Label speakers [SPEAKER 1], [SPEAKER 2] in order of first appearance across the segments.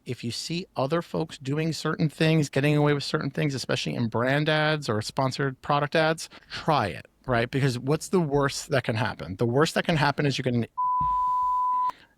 [SPEAKER 1] if you see other folks doing certain things, getting away with certain things, especially in brand ads or sponsored product ads, try it, right? Because what's the worst that can happen? The worst that can happen is you can,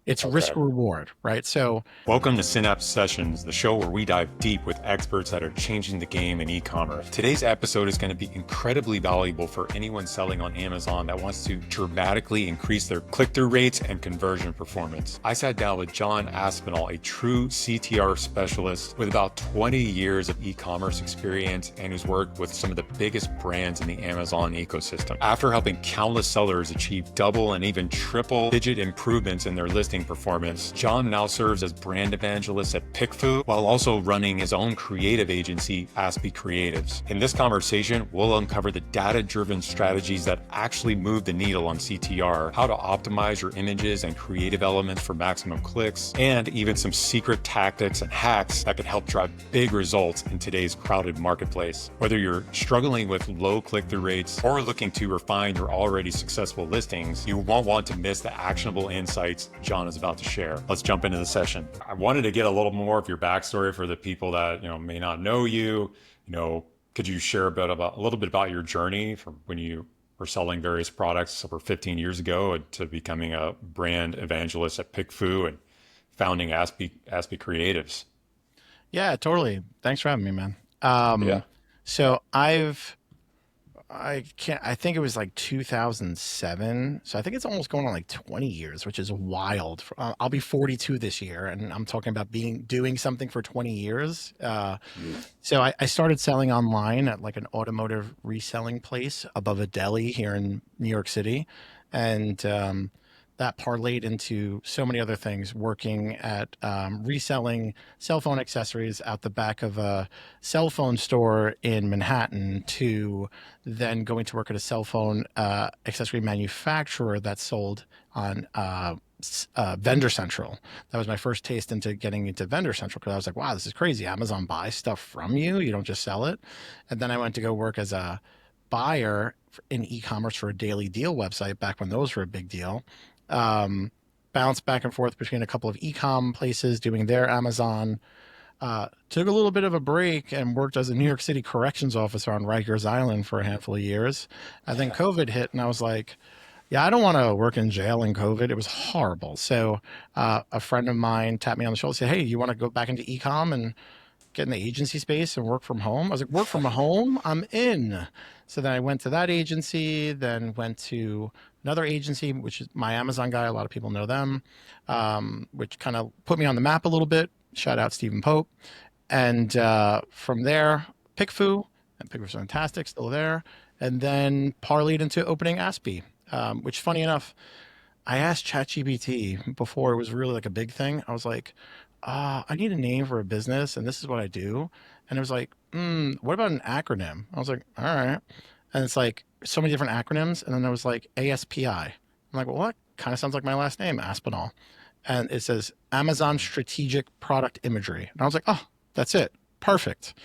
[SPEAKER 1] it's
[SPEAKER 2] Okay.
[SPEAKER 1] risk reward, right? So
[SPEAKER 2] Welcome to Synapse Sessions, the show where we dive deep with experts that are changing the game in e-commerce. Today's episode is going to be incredibly valuable for anyone selling on Amazon that wants to dramatically increase their click-through rates and conversion performance. I sat down with John Aspinall, a true CTR specialist with about 20 years of e-commerce experience and who's worked with some of the biggest brands in the Amazon ecosystem. After helping countless sellers achieve double and even triple digit improvements in their listing performance, John now serves as brand evangelist at Pickfu while also running his own creative agency, Aspi Creatives. In this conversation, we'll uncover the data-driven strategies that actually move the needle on CTR, how to optimize your images and creative elements for maximum clicks, and even some secret tactics and hacks that can help drive big results in today's crowded marketplace. Whether you're struggling with low click-through rates or looking to refine your already successful listings, you won't want to miss the actionable insights John is about to share. Let's jump into the session. I wanted to get a little more of your backstory for the people that may not know you. Could you share a little bit about your journey from when you were selling various products over 15 years ago to becoming a brand evangelist at Pickfu and founding Aspi Creatives?
[SPEAKER 1] yeah, totally. Thanks for having me, man.
[SPEAKER 2] Yeah.
[SPEAKER 1] So I can't, I think it was like 2007. So I think it's almost going on like 20 years, which is wild. I'll be 42 this year, and I'm talking about doing something for 20 years. So I started selling online at like an automotive reselling place above a deli here in New York City. And that parlayed into so many other things, working at reselling cell phone accessories out the back of a cell phone store in Manhattan, to then going to work at a cell phone accessory manufacturer that sold on Vendor Central. That was my first taste into getting into Vendor Central, because I was like, wow, this is crazy. Amazon buys stuff from you. You don't just sell it. And then I went to go work as a buyer in e-commerce for a daily deal website back when those were a big deal. Um, Bounced back and forth between a couple of e-com places doing their Amazon. Took a little bit of a break and worked as a New York City corrections officer on Rikers Island for a handful of years. And then COVID hit, and I was like, yeah, I don't want to work in jail in COVID. It was horrible. So a friend of mine tapped me on the shoulder and said, hey, you want to go back into e-com and get in the agency space and work from home? I was like, work from home? I'm in. So then I went to that agency, then went to another agency, which is my Amazon guy. A lot of people know them, which kind of put me on the map a little bit. Shout out Stephen Pope. And from there, Pickfu, and Pickfu's fantastic, still there. And then parlayed into opening Aspi, which, funny enough, I asked ChatGPT before it was really like a big thing. I was like, I need a name for a business, and this is what I do. And it was like, what about an acronym? I was like, all right. And it's like so many different acronyms. And then there was like ASPI. I'm like, well, what? Kind of sounds like my last name, Aspinall. And it says Amazon Strategic Product Imagery. And I was like, oh, that's it. Perfect.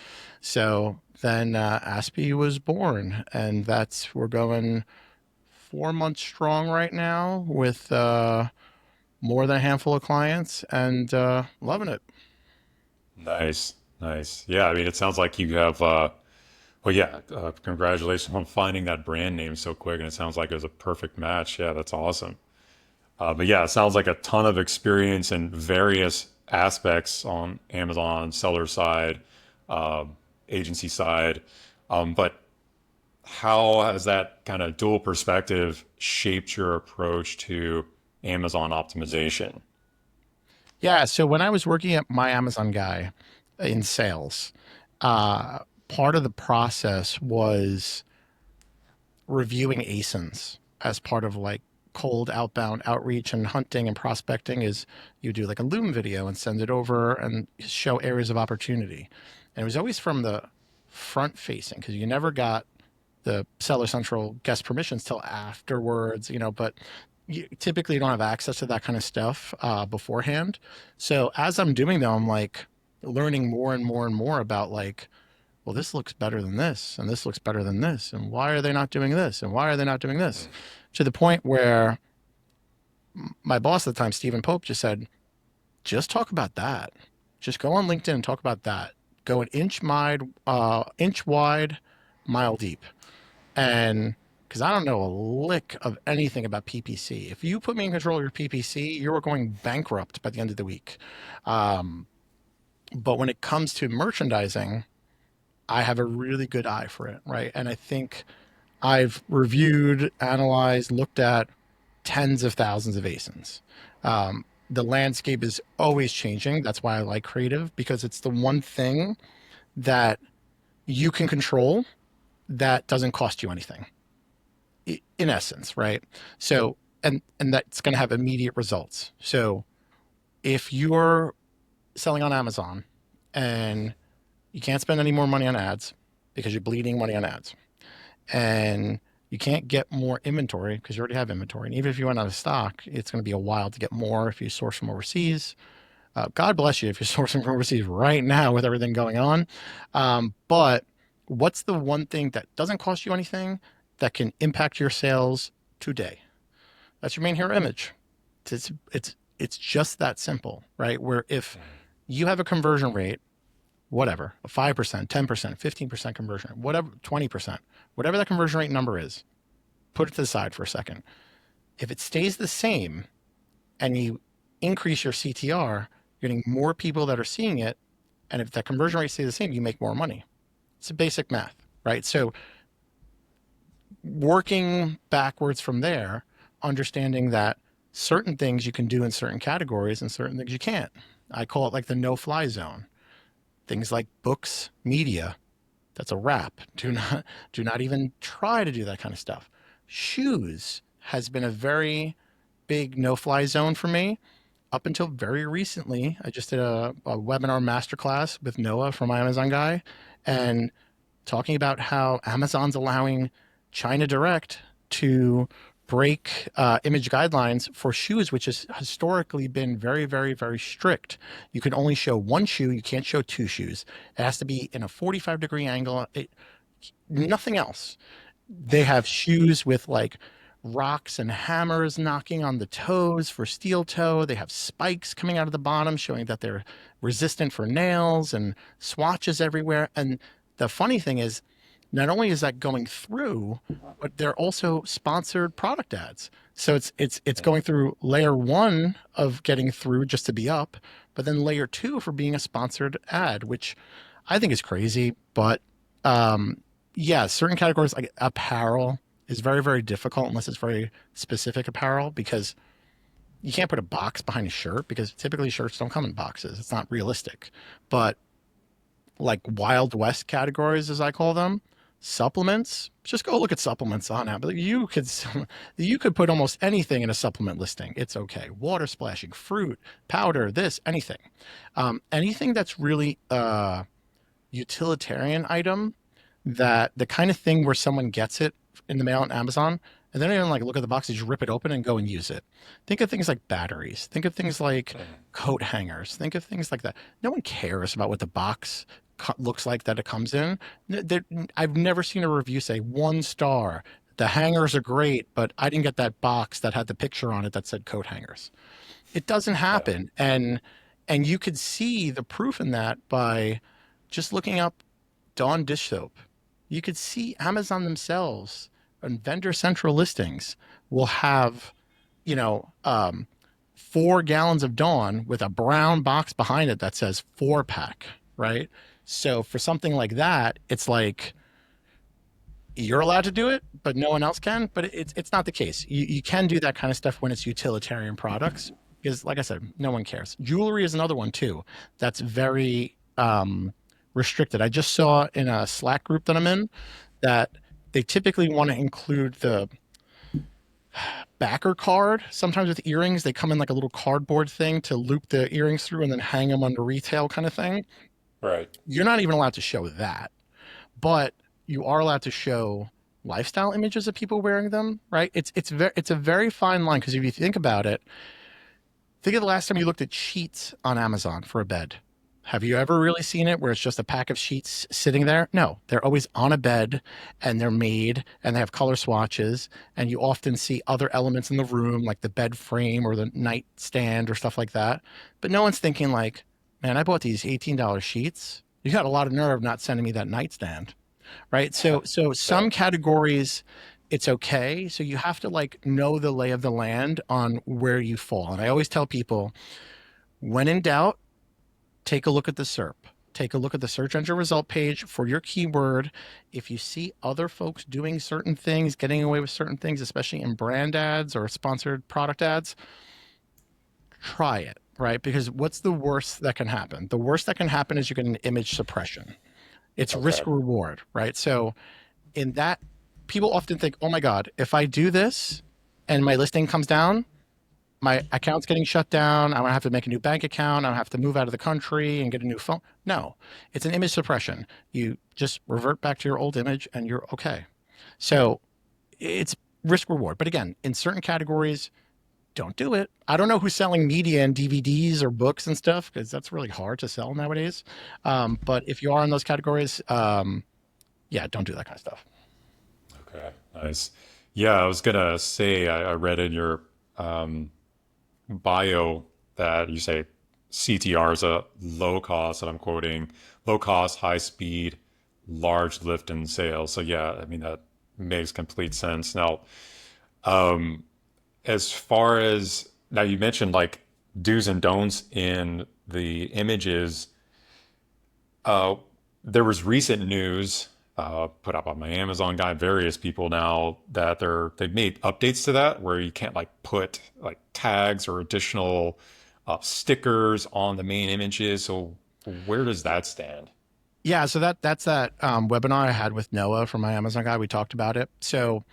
[SPEAKER 1] So then Aspi was born, and we're going 4 months strong right now with more than a handful of clients, and loving it.
[SPEAKER 2] Nice, nice. Yeah, I mean, it sounds like you have, congratulations on finding that brand name so quick, and it sounds like it was a perfect match. Yeah, that's awesome. But yeah, it sounds like a ton of experience in various aspects on Amazon seller side, agency side. But how has that kind of dual perspective shaped your approach to Amazon optimization?
[SPEAKER 1] Yeah. So when I was working at my Amazon guy in sales, uh, part of the process was reviewing ASINs as part of like cold outbound outreach and hunting and prospecting. Is you do like a Loom video and send it over and show areas of opportunity. And it was always from the front facing, because you never got the Seller Central guest permissions till afterwards, but you typically don't have access to that kind of stuff beforehand. So as I'm doing them, I'm like learning more and more and more about like, well, this looks better than this, and this looks better than this, and why are they not doing this, and why are they not doing this? To the point where my boss at the time, Stephen Pope, just said, just talk about that. Just go on LinkedIn and talk about that. Go an inch wide, mile deep. And because I don't know a lick of anything about PPC. If you put me in control of your PPC, you're going bankrupt by the end of the week. But when it comes to merchandising, I have a really good eye for it, right? And I think I've reviewed, analyzed, looked at tens of thousands of ASINs. The landscape is always changing. That's why I like creative, because it's the one thing that you can control that doesn't cost you anything, in essence, right? So, and that's going to have immediate results. So if you're selling on Amazon and you can't spend any more money on ads because you're bleeding money on ads, and you can't get more inventory because you already have inventory. And even if you went out of stock, it's going to be a while to get more if you source from overseas. God bless you if you're sourcing from overseas right now with everything going on. But what's the one thing that doesn't cost you anything that can impact your sales today? That's your main hero image. It's just that simple, right? Where if you have a conversion rate, whatever, a 5%, 10%, 15% conversion rate, whatever, 20%, whatever that conversion rate number is, put it to the side for a second. If it stays the same and you increase your CTR, you're getting more people that are seeing it. And if that conversion rate stays the same, you make more money. It's a basic math, right? So working backwards from there, understanding that certain things you can do in certain categories and certain things you can't. I call it like the no-fly zone. Things like books, media, that's a wrap. Do not even try to do that kind of stuff. Shoes has been a very big no-fly zone for me up until very recently. I just did a webinar masterclass with Noah from my Amazon guy, and talking about how Amazon's allowing China Direct to break image guidelines for shoes, which has historically been very, very, very strict. You can only show one shoe. You can't show two shoes. It has to be in a 45-degree angle. Nothing else. They have shoes with like rocks and hammers knocking on the toes for steel toe. They have spikes coming out of the bottom showing that they're resistant for nails, and swatches everywhere. And the funny thing is, not only is that going through, but they're also sponsored product ads. So it's going through layer one of getting through just to be up, but then layer two for being a sponsored ad, which I think is crazy. But yeah, certain categories like apparel is very, very difficult unless it's very specific apparel, because you can't put a box behind a shirt because typically shirts don't come in boxes. It's not realistic. But like Wild West categories, as I call them, supplements, just go look at supplements on Apple. You could put almost anything in a supplement listing. It's okay. Water splashing, fruit, powder, this, anything. Anything that's really a utilitarian item, that the kind of thing where someone gets it in the mail on Amazon and they don't even like look at the box, they just rip it open and go and use it. Think of things like batteries. Think of things like coat hangers. Think of things like that. No one cares about what the box looks like that it comes in. I've never seen a review say 1 star. The hangers are great, but I didn't get that box that had the picture on it that said coat hangers. It doesn't happen. And you could see the proof in that by just looking up Dawn dish soap. You could see Amazon themselves and vendor central listings will have, 4 gallons of Dawn with a brown box behind it that says 4-pack, right? So for something like that, it's like you're allowed to do it, but no one else can. But it's not the case. You can do that kind of stuff when it's utilitarian products, because like I said, no one cares. Jewelry is another one too. That's very restricted. I just saw in a Slack group that I'm in that they typically want to include the backer card. Sometimes with earrings, they come in like a little cardboard thing to loop the earrings through and then hang them on the retail kind of thing.
[SPEAKER 2] Right.
[SPEAKER 1] You're not even allowed to show that, but you are allowed to show lifestyle images of people wearing them, right? It's a very fine line, because if you think about it, think of the last time you looked at sheets on Amazon for a bed. Have you ever really seen it where it's just a pack of sheets sitting there? No, they're always on a bed and they're made and they have color swatches, and you often see other elements in the room like the bed frame or the nightstand or stuff like that. But no one's thinking like, man, I bought these $18 sheets. You got a lot of nerve not sending me that nightstand, right? So
[SPEAKER 2] Yeah.
[SPEAKER 1] some categories, it's okay. So you have to like know the lay of the land on where you fall. And I always tell people, when in doubt, take a look at the SERP. Take a look at the search engine result page for your keyword. If you see other folks doing certain things, getting away with certain things, especially in brand ads or sponsored product ads, try it, right? Because what's the worst that can happen? The worst that can happen is you get an image suppression. It's
[SPEAKER 2] Okay.
[SPEAKER 1] risk reward, right? So in that, people often think, oh my God, if I do this and my listing comes down, my account's getting shut down. I'm gonna have to make a new bank account. I'm gonna have to move out of the country and get a new phone. No, it's an image suppression. You just revert back to your old image and you're okay. So it's risk reward. But again, in certain categories, don't do it. I don't know who's selling media and DVDs or books and stuff because that's really hard to sell nowadays. But if you are in those categories, yeah, don't do that kind of stuff.
[SPEAKER 2] Okay. Nice. Yeah, I was gonna say I read in your um, bio that you say CTR is a low cost, and I'm quoting low cost, high speed, large lift in sales. So yeah, I mean that makes complete sense. Now, um, as far as now, you mentioned like do's and don'ts in the images. Uh, there was recent news put up on my Amazon guide, various people now that they've made updates to that where you can't like put like tags or additional stickers on the main images. So where does that stand?
[SPEAKER 1] Yeah, so that's that webinar I had with Noah from my Amazon guy. We talked about it. So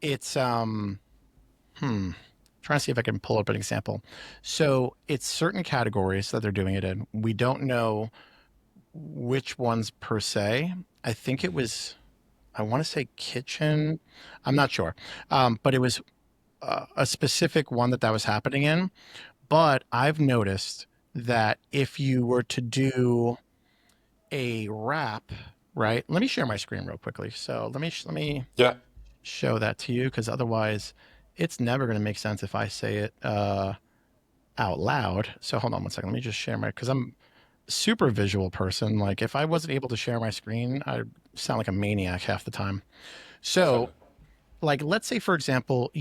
[SPEAKER 1] it's trying to see if I can pull up an example. So it's certain categories that they're doing it in. We don't know which ones per se. I think it was, I want to say kitchen. I'm not sure. But it was a specific one that was happening in. But I've noticed that if you were to do a wrap, right? Let me share my screen real quickly. So let me
[SPEAKER 2] Yeah.
[SPEAKER 1] show that to you because otherwise it's never going to make sense if I say it out loud. So hold on one second. Let me just share my, because I'm a super visual person. Like if I wasn't able to share my screen, I'd sound like a maniac half the time. So like, let's say for example,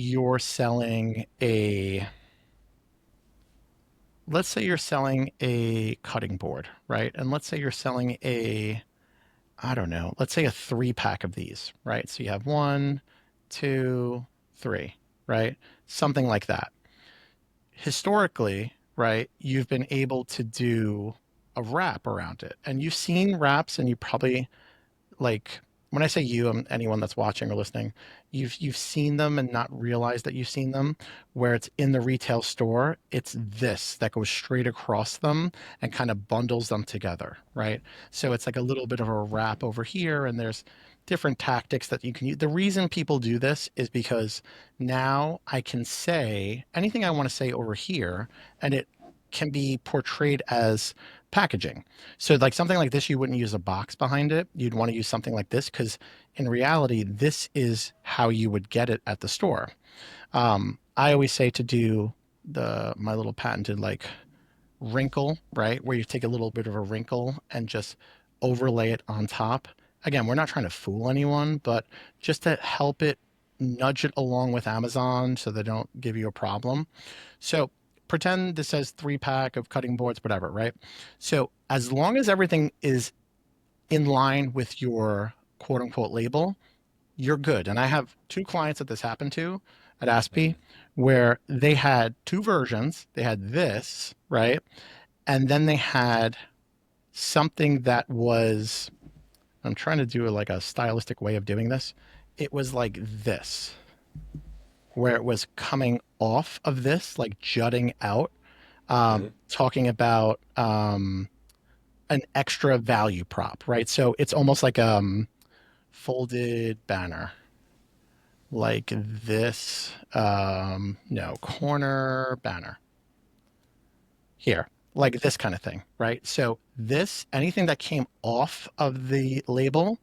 [SPEAKER 1] let's say you're selling a cutting board, right? And let's say you're selling I don't know, let's say a 3 pack of these, right? So you have one, two, three, right? Something like that. Historically, right, you've been able to do a wrap around it. And you've seen wraps and you probably like when I say you, anyone that's watching or listening, you've seen them and not realized that you've seen them. Where it's in the retail store, it's this that goes straight across them and kind of bundles them together, right? So it's like a little bit of a wrap over here, and there's different tactics that you can use. The reason people do this is because now I can say anything I want to say over here, and it can be portrayed as packaging. So like something like this, you wouldn't use a box behind it. You'd want to use something like this because in reality, this is how you would get it at the store. I always say to do my little patented like wrinkle, right? Where you take a little bit of a wrinkle and just overlay it on top. Again, we're not trying to fool anyone, but just to help it nudge it along with Amazon so they don't give you a problem. So pretend this says 3 pack of cutting boards, whatever, right? So as long as everything is in line with your quote unquote label, you're good. And I have 2 clients that this happened to at Aspi where they had 2 versions. They had this, right? And then they had something that was, I'm trying to do like a stylistic way of doing this. It was like this, where it was coming off of this, like jutting out,
[SPEAKER 2] Mhm.
[SPEAKER 1] talking about an extra value prop, right? So it's almost like folded banner, like this. No, corner banner here, like this kind of thing, right? So this, anything that came off of the label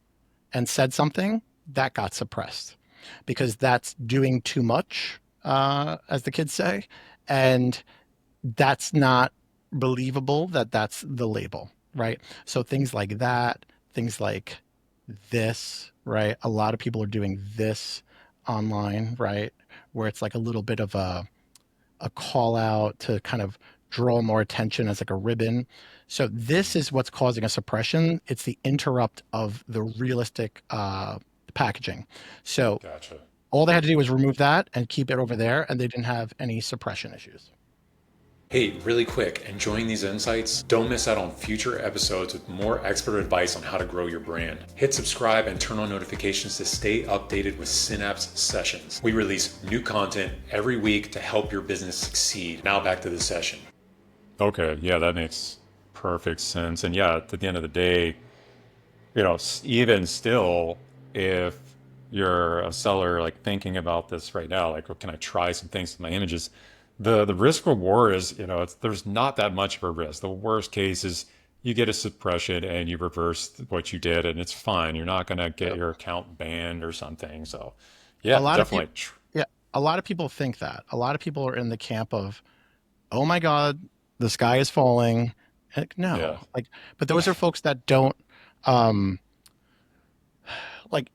[SPEAKER 1] and said something, that got suppressed because that's doing too much, as the kids say, and that's not believable that that's the label, right? So things like that, things like this, right? A lot of people are doing this online, right? Where it's like a little bit of a call out to kind of draw more attention as like a ribbon. So this is what's causing a suppression. It's the interrupt of the realistic packaging. So
[SPEAKER 2] Gotcha.
[SPEAKER 1] all they had to do was remove that and keep it over there, and they didn't have any suppression issues.
[SPEAKER 2] Hey, really quick, enjoying these insights? Don't miss out on future episodes with more expert advice on how to grow your brand. Hit subscribe and turn on notifications to stay updated with Synapse Sessions. We release new content every week to help your business succeed. Now back to the session. Okay, yeah, that makes perfect sense. And yeah, at the end of the day, even still, if you're a seller like thinking about this right now, like, oh, can I try some things with my images? The risk reward is, there's not that much of a risk. The worst case is you get a suppression and you reverse what you did, and it's fine. You're not gonna get
[SPEAKER 1] Yep.
[SPEAKER 2] your account banned or something. So,
[SPEAKER 1] A
[SPEAKER 2] yeah,
[SPEAKER 1] lot of
[SPEAKER 2] definitely.
[SPEAKER 1] people, yeah, a lot of people think that. A lot of people are in the camp of, oh my God, the sky is falling. Heck,
[SPEAKER 2] Yeah.
[SPEAKER 1] no, like, but those are folks that don't, um, like,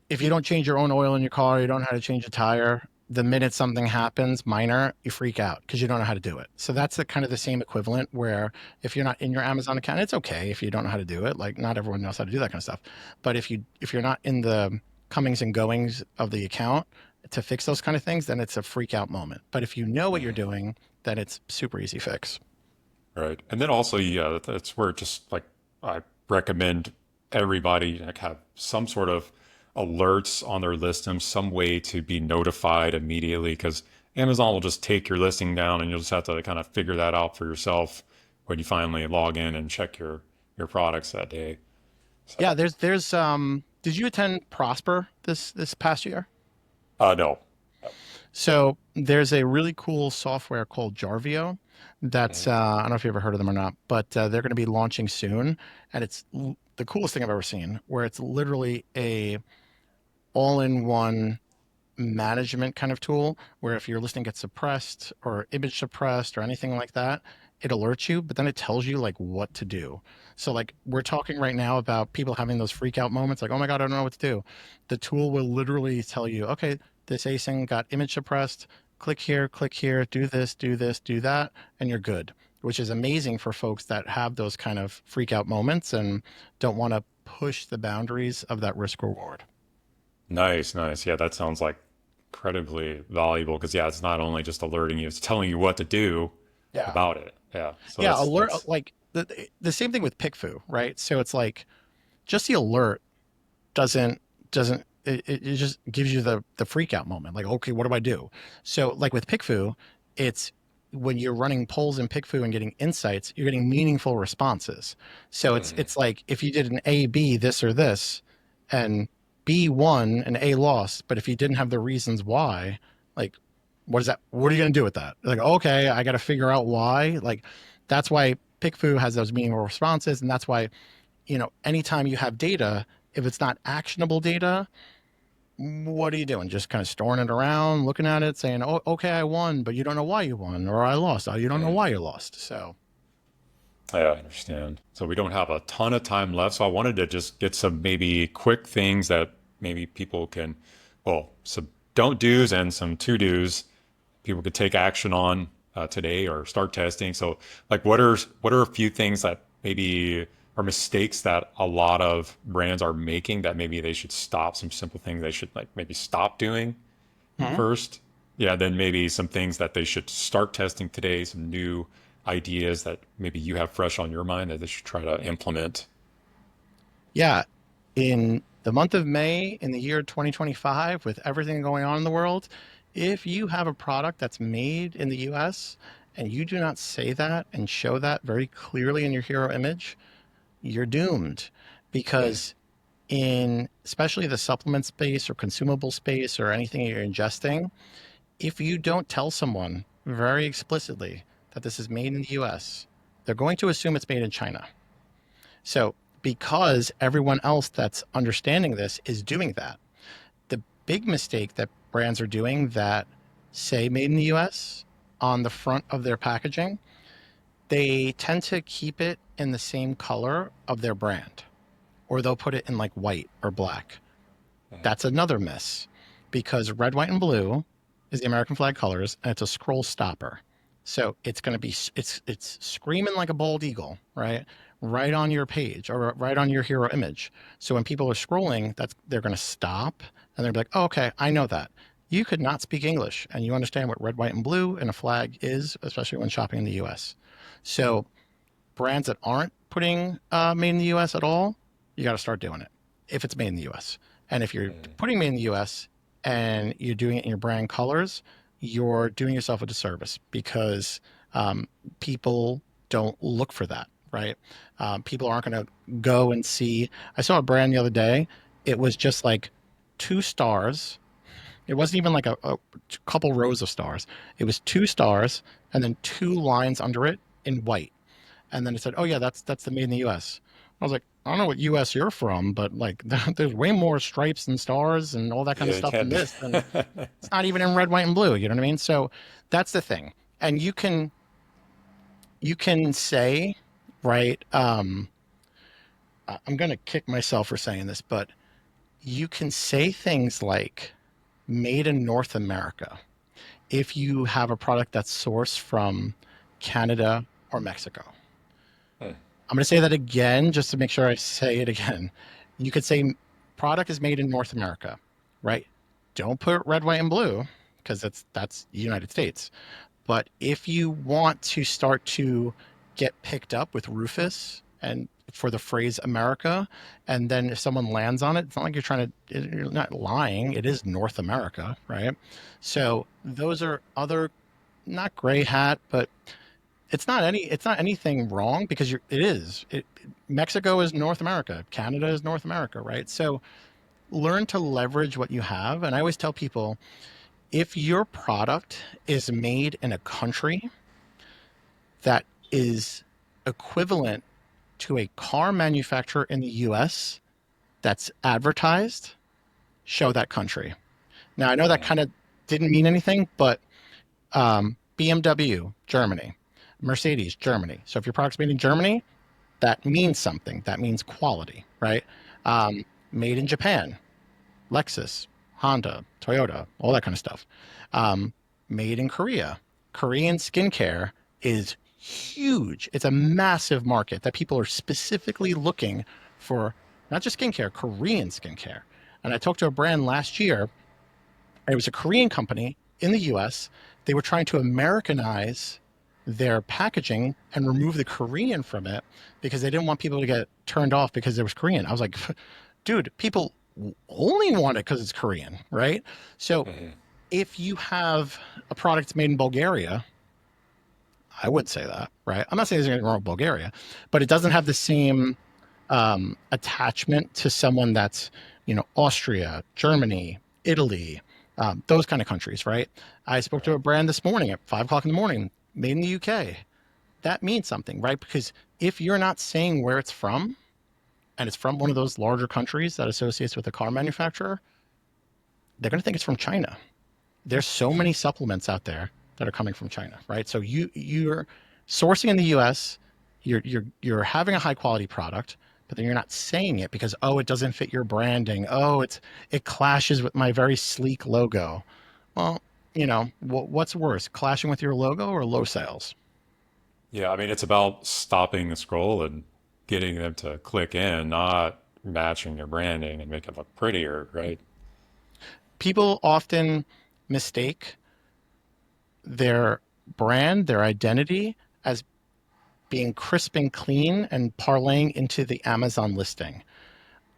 [SPEAKER 1] if you don't change your own oil in your car, you don't know how to change a tire. The minute something happens, minor, you freak out because you don't know how to do it. So that's the kind of the same equivalent where if you're not in your Amazon account, it's okay if you don't know how to do it. Like not everyone knows how to do that kind of stuff. But if you're not in the comings and goings of the account to fix those kind of things, then it's a freak out moment. But if you know what you're
[SPEAKER 2] Mhm.
[SPEAKER 1] doing, then it's super easy fix.
[SPEAKER 2] Right. And then also, yeah, that's where just like I recommend everybody like have some sort of alerts on their listing, some way to be notified immediately because Amazon will just take your listing down and you'll just have to kind of figure that out for yourself when you finally log in and check your products that day.
[SPEAKER 1] Yeah,
[SPEAKER 2] So,
[SPEAKER 1] did you attend Prosper this past year?
[SPEAKER 2] no.
[SPEAKER 1] So there's a really cool software called Jarvio that's
[SPEAKER 2] Mhm.
[SPEAKER 1] I don't know if you ever heard of them or not, but they're going to be launching soon, and the coolest thing I've ever seen, where it's literally a all-in-one management kind of tool, where if your listing gets suppressed or image suppressed or anything like that, it alerts you, but then it tells you like what to do. So like we're talking right now about people having those freak out moments, like, oh my God, I don't know what to do. The tool will literally tell you, okay, this async got image suppressed. Click here, do this, do this, do that, and you're good. Which is amazing for folks that have those kind of freak out moments and don't want to push the boundaries of that risk reward.
[SPEAKER 2] Nice, nice. Yeah, that sounds like incredibly valuable because yeah, it's not only just alerting you, it's telling you what to do
[SPEAKER 1] Yeah.
[SPEAKER 2] about it. Yeah. So
[SPEAKER 1] Yeah,
[SPEAKER 2] that's
[SPEAKER 1] alert
[SPEAKER 2] that's
[SPEAKER 1] like the same thing with Pickfu, right? So it's like just the alert doesn't it just gives you the freak out moment. Like, okay, what do I do? So like with Pickfu, it's when you're running polls in Pickfu and getting insights, you're getting meaningful responses. So
[SPEAKER 2] Mhm.
[SPEAKER 1] it's like if you did an A B this or this and B won and A lost, but if you didn't have the reasons why, like what is that? What are you going to do with that? Like, okay, I got to figure out why. Like, that's why Pickfu has those meaningful responses, and that's why anytime you have data, if it's not actionable data, what are you doing? Just kind of storing it around, looking at it, saying, "Oh, okay, I won," but you don't know why you won, or I lost. Oh, you don't know
[SPEAKER 2] Mhm.
[SPEAKER 1] why you lost. So,
[SPEAKER 2] Yeah, I understand. So we don't have a ton of time left, so I wanted to just get some maybe quick things that maybe people can, well, some don't do's and some to do's people could take action on today or start testing. So, like, what are a few things that maybe are mistakes that a lot of brands are making that maybe they should stop? Some simple things they should like maybe stop doing
[SPEAKER 1] mhm.
[SPEAKER 2] first. Yeah, then maybe some things that they should start testing today, some new ideas that maybe you have fresh on your mind that they should try to implement.
[SPEAKER 1] Yeah, in the month of May in the year 2025, with everything going on in the world, if you have a product that's made in the US and you do not say that and show that very clearly in your hero image, you're doomed
[SPEAKER 2] Mm.
[SPEAKER 1] because in especially the supplement space or consumable space or anything you're ingesting, if you don't tell someone very explicitly that this is made in the US, they're going to assume it's made in China. So, because everyone else that's understanding this is doing that, the big mistake that brands are doing that say made in the US on the front of their packaging They tend to keep it in the same color of their brand, or they'll put it in like white or black. That's another miss because red, white, and blue is the American flag colors, and it's a scroll stopper. So it's going to be it's screaming like a bald eagle, right? Right on your page or right on your hero image. So when people are scrolling, they're going to stop and they're like, "Oh, okay, I know that." You could not speak English and you understand what red, white, and blue in a flag is, especially when shopping in the U.S. So brands that aren't putting made in the U.S. at all, you got to start doing it if it's made in the U.S. And if you're putting made in the U.S. and you're doing it in your brand colors, you're doing yourself a disservice because people don't look for that, right? People aren't going to go and see. I saw a brand the other day. It was just like 2 stars. It wasn't even like a couple rows of stars. It was 2 stars and then 2 lines under it in white, and then it said, "Oh yeah, that's the made in the U.S." I was like, I don't know what U.S. you're from, but like, there's way more stripes and stars and all that kind of
[SPEAKER 2] Yeah, it
[SPEAKER 1] stuff in
[SPEAKER 2] can't be.
[SPEAKER 1] this, and it's not even in red, white, and blue. You know what I mean? So that's the thing, and you can say, right? I'm gonna kick myself for saying this, but you can say things like "made in North America" if you have a product that's sourced from Canada or Mexico. I'm going to say that again just to make sure I say it again. You could say product is made in North America, right? Don't put red, white, and blue because that's the United States. But if you want to start to get picked up with Rufus and for the phrase America, and then if someone lands on it, it's not like you're not lying. It is North America, right? So those are other, not gray hat, but it's not anything wrong because Mexico is North America, Canada is North America, right? So learn to leverage what you have. And I always tell people, if your product is made in a country that is equivalent to a car manufacturer in the US that's advertised, show that country. Now I know that kind of didn't mean anything, but BMW, Germany, Mercedes, Germany. So if your product's made in Germany, that means something. That means quality, right? Made in Japan, Lexus, Honda, Toyota, all that kind of stuff. Made in Korea. Korean skincare is huge. It's a massive market that people are specifically looking for, not just skincare, Korean skincare. And I talked to a brand last year. It was a Korean company in the US. They were trying to Americanize their packaging and remove the Korean from it because they didn't want people to get turned off because it was Korean. I was like, dude, people only want it because it's Korean, right? So if you have a product made in Bulgaria, I would say that, right? I'm not saying there's anything wrong with Bulgaria, but it doesn't have the same attachment to someone that's, Austria, Germany, Italy, those kind of countries, right? I spoke to a brand this morning at 5 o'clock in the morning, made in the UK. That means something, right? Because if you're not saying where it's from, and it's from one of those larger countries that associates with a car manufacturer, they're going to think it's from China. There's so many supplements out there that are coming from China, right? So you're sourcing in the U.S., you're having a high quality product, but then you're not saying it because it doesn't fit your branding. It clashes with my very sleek logo. Well, what's worse, clashing with your logo or low sales?
[SPEAKER 2] Yeah, I mean, it's about stopping the scroll and getting them to click in, not matching your branding and make it look prettier, right?
[SPEAKER 1] People often mistake their brand, their identity as being crisp and clean and parlaying into the Amazon listing.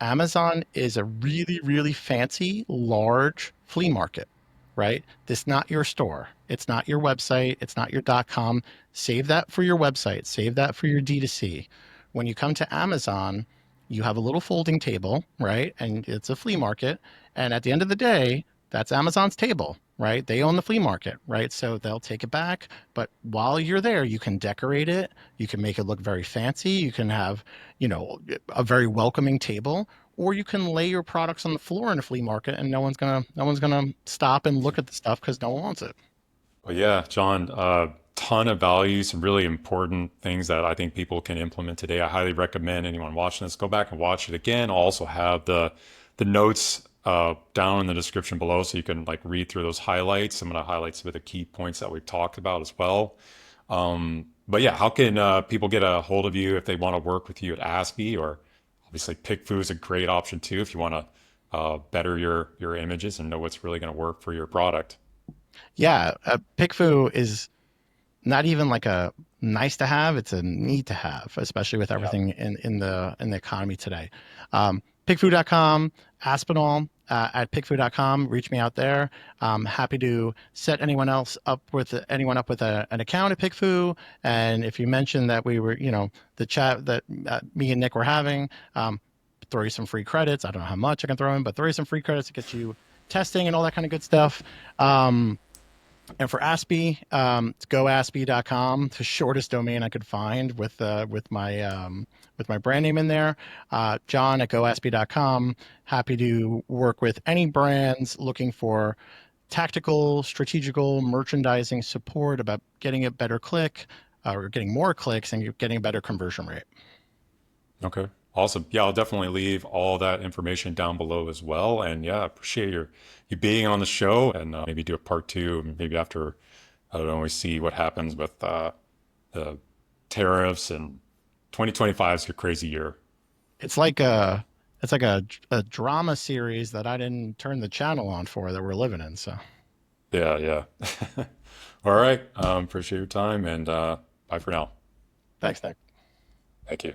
[SPEAKER 1] Amazon is a really, really fancy, large flea market, right? This is not your store. It's not your website. It's not your .com. Save that for your website. Save that for your D2C. When you come to Amazon, you have a little folding table, right? And it's a flea market. And at the end of the day, that's Amazon's table, right? They own the flea market, right? So they'll take it back. But while you're there, you can decorate it. You can make it look very fancy. You can have, a very welcoming table, or you can lay your products on the floor in a flea market and no one's gonna stop and look at the stuff because no one wants it.
[SPEAKER 2] Well, yeah, John, ton of value, some really important things that I think people can implement today. I highly recommend anyone watching this go back and watch it again. I'll also have the notes down in the description below so you can like read through those highlights. I'm going to highlight some of the key points that we've talked about as well. But yeah, how can people get a hold of you if they want to work with you at Aspi? Or obviously Pickfu is a great option too if you want to better your images and know what's really going to work for your product.
[SPEAKER 1] Yeah, Pickfu is not even like a nice to have; it's a need to have, especially with
[SPEAKER 2] Yeah.
[SPEAKER 1] everything in the economy today. Pickfu.com, Aspinall at Pickfu.com. Reach me out there. Happy to set anyone up with an account at Pickfu. And if you mentioned that we were, the chat that me and Nick were having, throw you some free credits. I don't know how much I can throw in, but throw you some free credits to get you testing and all that kind of good stuff. And for Aspi, it's goaspi.com, the shortest domain I could find with my brand name in there. John at goaspi.com. Happy to work with any brands looking for tactical, strategical merchandising support about getting a better click or getting more clicks and getting a better conversion rate.
[SPEAKER 2] Okay. Awesome. Yeah, I'll definitely leave all that information down below as well. And yeah, I appreciate you being on the show and maybe do a part two, maybe after, I don't know, we see what happens with the tariffs and 2025 is a crazy year.
[SPEAKER 1] It's like a drama series that I didn't turn the channel on for that we're living in. So
[SPEAKER 2] Yeah, yeah. All right. Appreciate your time and bye for now.
[SPEAKER 1] thanks, Nick.
[SPEAKER 2] Thank you.